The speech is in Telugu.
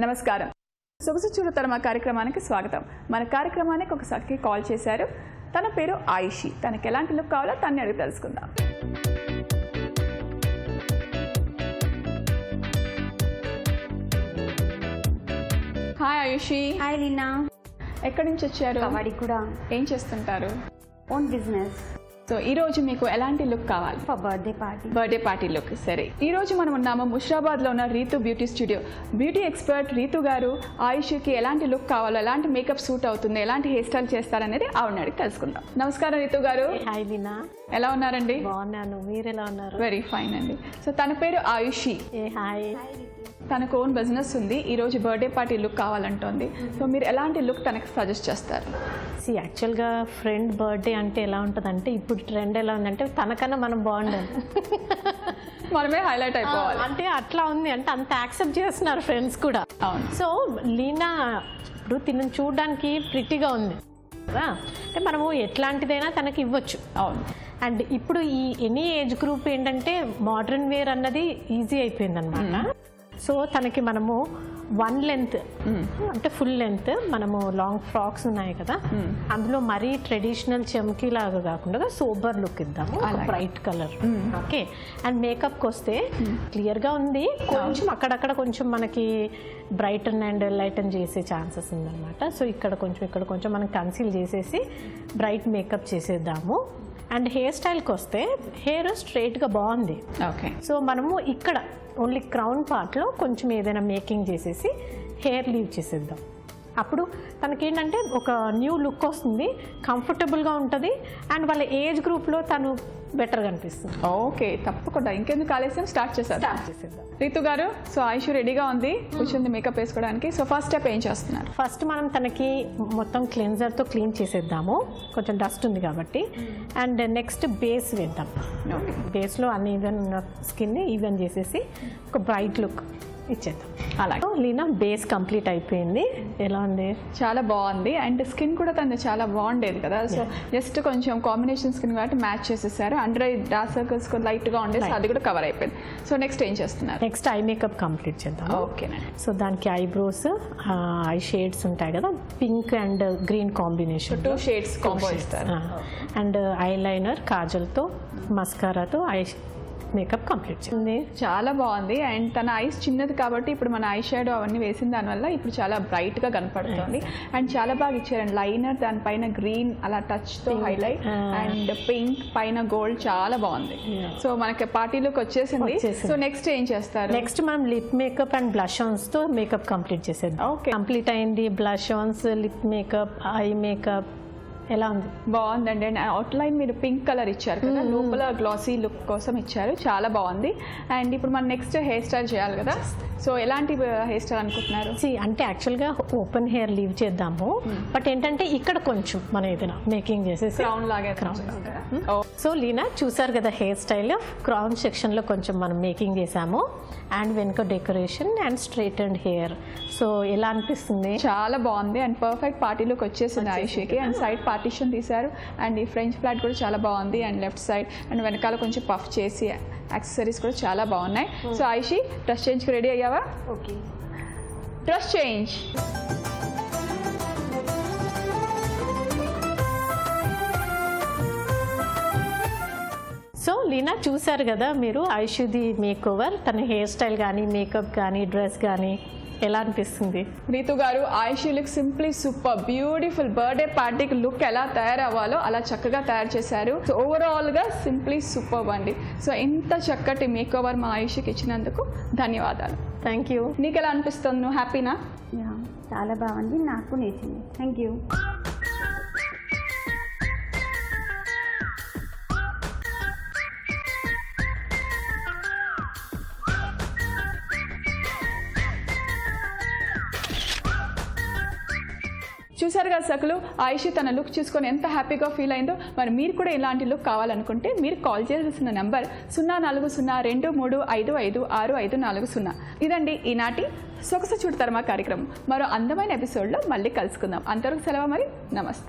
నమస్కారం. సొగసు చూడతరమా కార్యక్రమానికి స్వాగతం. మన కార్యక్రమానికి ఒక సఖి కాల్ చేశారు. తన పేరు ఆయుషి. తనకి ఎలాంటి లుక్ కావాలో తన్ని అడిగి తెలుసుకుందాం. హాయ్ ఆయుషి. హాయ్ లీనా. ఎక్కడి నుంచి వచ్చారు? కవాడి కూడా. ఏం చేస్తుంటారు? Own business. సో ఈ రోజు మీకు ఎలాంటి లుక్ కావాలి? Birthday party look. సరే, ఈ రోజు మనం ఉన్నాము ముషిరాబాద్లో ఉన్న Ritu beauty studio. Beauty expert Ritu గారు ఆయుష్కి ఎలాంటి లుక్ కావాలో, ఎలాంటి మేకప్ సూట్ అవుతుంది, ఎలాంటి హెయిర్ స్టైల్ చేస్తారనేది ఆవిడ అడిగి తెలుసుకుందాం. నమస్కారం రీతు గారు. హాయ్ లీనా. ఎలా ఉన్నారండి? బాగున్నాను, మీరు ఎలా ఉన్నారు? వెరీ ఫైన్ అండి. సో తన పేరు ఆయుషి. హాయ్. తనకు ఓన్ బిజినెస్ ఉంది. ఈ రోజు బర్త్డే పార్టీ లుక్ కావాలంటోంది. సో మీరు ఎలాంటి లుక్ తనకు సజెస్ట్ చేస్తారు? యాక్చువల్గా ఫ్రెండ్ బర్త్డే అంటే ఎలా ఉంటుందంటే, ఇప్పుడు ట్రెండ్ ఎలా ఉందంటే తనకన్నా మనం బాగుండాలి, మనమే హైలైట్ అయిపోవాలి అంటే అట్లా ఉంది. అంటే అంత యాక్సెప్ట్ చేస్తున్నారు ఫ్రెండ్స్ కూడా. అవును. సో లీనా ఇప్పుడు తినను చూడడానికి ప్రిటీగా ఉంది కదా, అంటే మనము ఎట్లాంటిదైనా తనకి ఇవ్వచ్చు. అవును. అండ్ ఇప్పుడు ఈ ఎనీ ఏజ్ గ్రూప్ ఏంటంటే మోడర్న్ వేర్ అన్నది ఈజీ అయిపోయింది అనమాట. సో తనకి మనము వన్ లెంత్ అంటే ఫుల్ లెంత్ మనము లాంగ్ ఫ్రాక్స్ ఉన్నాయి కదా, అందులో మరీ ట్రెడిషనల్ చమ్కీ లాగా కాకుండా సోబర్ లుక్ ఇద్దాము, బ్రైట్ కలర్. ఓకే. అండ్ మేకప్కి వస్తే క్లియర్గా ఉంది, కొంచెం అక్కడక్కడ కొంచెం మనకి బ్రైటన్ అండ్ లైటన్ చేసే ఛాన్సెస్ ఉందన్నమాట. సో ఇక్కడ కొంచెం మనం కన్సీల్ చేసేసి బ్రైట్ మేకప్ చేసేద్దాము. అండ్ హెయిర్ స్టైల్కి వస్తే హెయిర్ స్ట్రైట్గా బాగుంది. ఓకే. సో మనము ఇక్కడ ఓన్లీ క్రౌన్ పార్ట్లో కొంచెం ఏదైనా మేకింగ్ చేసేసి హెయిర్ లీవ్ చేసేద్దాం. అప్పుడు తనకేంటంటే ఒక న్యూ లుక్ వస్తుంది, కంఫర్టబుల్గా ఉంటుంది, అండ్ వాళ్ళ ఏజ్ గ్రూప్లో తను బెటర్గా అనిపిస్తుంది. ఓకే, తప్పకుండా. ఇంకెందుకు ఆలస్యం, స్టార్ట్ చేసేద్దాం. రీతు గారు, సో ఆయుష్ రెడీగా ఉంది, కూర్చుంది మేకప్ వేసుకోవడానికి. సో ఫస్ట్ స్టెప్ ఏం చేస్తున్నారు? ఫస్ట్ మనం తనకి మొత్తం క్లెన్జర్తో క్లీన్ చేసేద్దాము, కొంచెం డస్ట్ ఉంది కాబట్టి. అండ్ నెక్స్ట్ బేస్ వేద్దాం. బేస్లో అన్ని ఈవెన్ స్కిన్ని ఈవెన్ చేసేసి ఒక బ్రైట్ లుక్ ఇచ్చేద్దాం. అలాగే లీనా, బేస్ కంప్లీట్ అయిపోయింది. ఎలా ఉంది? చాలా బాగుంది. అండ్ స్కిన్ కూడా తను చాలా బాగుండేది కదా, సో జస్ట్ కొంచెం కాంబినేషన్ స్కిన్ కాబట్టి మ్యాచ్ చేసేసారు. అండర్ ఐ డార్క్ సర్కిల్స్ లైట్గా ఉండేది, అది కూడా కవర్ అయిపోయింది. సో నెక్స్ట్ ఏం చేస్తున్నారు? నెక్స్ట్ ఐ మేకప్ కంప్లీట్ చేద్దాం. ఓకేనండి. సో దానికి ఐబ్రోస్, ఐ షేడ్స్ ఉంటాయి కదా, pink and green combination, 2 shades combo ఇస్తారు. అండ్ ఐ లైనర్, కాజల్తో, మస్కారాతో ఐ మేకప్ కంప్లీట్ చేయండి. చాలా బాగుంది. అండ్ తన ఐస్ చిన్నది కాబట్టి ఇప్పుడు మన ఐ షాడో అవన్నీ వేసిన దానివల్ల ఇప్పుడు చాలా బ్రైట్గా కనపడుతుంది. అండ్ చాలా బాగా ఇచ్చారండి లైనర్, దానిపైన గ్రీన్ అలా టచ్తో హైలైట్, అండ్ పింక్ పైన గోల్డ్, చాలా బాగుంది. సో మనకి పార్టీలోకి వచ్చేసింది. సో నెక్స్ట్ ఏం చేస్తారు? నెక్స్ట్ మనం lip makeup and blush ons తో మేకప్ కంప్లీట్ చేసేద్దాం. ఓకే, కంప్లీట్ అయింది. Blush ons, lip makeup, eye makeup. ఎలా ఉంది? బాగుందండి. అండ్ అవుట్లైన్ మీరు పింక్ కలర్ ఇచ్చారు కదా, లోపల గ్లాసీ లుక్ కోసం ఇచ్చారు, చాలా బాగుంది. అండ్ ఇప్పుడు మనం నెక్స్ట్ హెయిర్ స్టైల్ చేయాలి కదా, సో ఎలాంటి హెయిర్ స్టైల్ అనుకుంటున్నారు? అంటే యాక్చువల్గా ఓపెన్ హెయిర్ లీవ్ చేద్దాము, బట్ ఏంటంటే ఇక్కడ కొంచెం మనం ఏదైనా మేకింగ్ చేసేసి క్రౌన్ లాగా. సో లీనా చూసారు కదా హెయిర్ స్టైల్. క్రౌన్ సెక్షన్లో కొంచెం మనం మేకింగ్ చేసాము, అండ్ వెనుక decoration and straight and hair. So ఎలా అనిపిస్తుంది? చాలా బాగుంది. అండ్ పర్ఫెక్ట్ పార్టీలోకి వచ్చేసింది ఆయుషికి. అండ్ సైడ్ పార్టీషన్ తీశారు, అండ్ ఈ ఫ్రెంచ్ ఫ్లాట్ కూడా చాలా బాగుంది. అండ్ లెఫ్ట్ సైడ్ అండ్ వెనకాల కొంచెం పఫ్ చేసి యాక్సెసరీస్ కూడా చాలా బాగున్నాయి. సో ఆయుషి, డ్రెస్ చేంజ్కి రెడీ అయ్యావా? Okay, dress change. So Leena చూసారు కదా మీరు ఆయుష్ది మేక్ ఓవర్. తన హెయిర్ స్టైల్ కానీ, మేకప్ కానీ, డ్రెస్ కానీ ఎలా అనిపిస్తుంది? రీతు గారు, Ayushi look simply super, beautiful. Birthday పార్టీకి లుక్ ఎలా తయారవ్వాలో అలా చక్కగా తయారు చేశారు. సో ఓవరాల్గా సింప్లీ సూపర్ అండి. సో ఇంత చక్కటి మేక్ ఓవర్ మా ఆయుషికి ఇచ్చినందుకు ధన్యవాదాలు. Thank you. నీకు ఎలా అనిపిస్తుంది? నువ్వు హ్యాపీనా? చాలా బాగుంది, నాకు నచ్చింది. Thank you. చూసారు కదా సకులు, ఆయుషి తన లుక్ చూసుకొని ఎంత హ్యాపీగా ఫీల్ అయిందో. మరి మీరు కూడా ఇలాంటి లుక్ కావాలనుకుంటే మీరు కాల్ చేయాల్సిన నెంబర్ 0402355640. ఇదండి ఈనాటి సొగసు చూడతరమా కార్యక్రమం. మరో అందమైన ఎపిసోడ్లో మళ్ళీ కలుసుకుందాం. అంతవరకు సెలవు, మరి నమస్తే.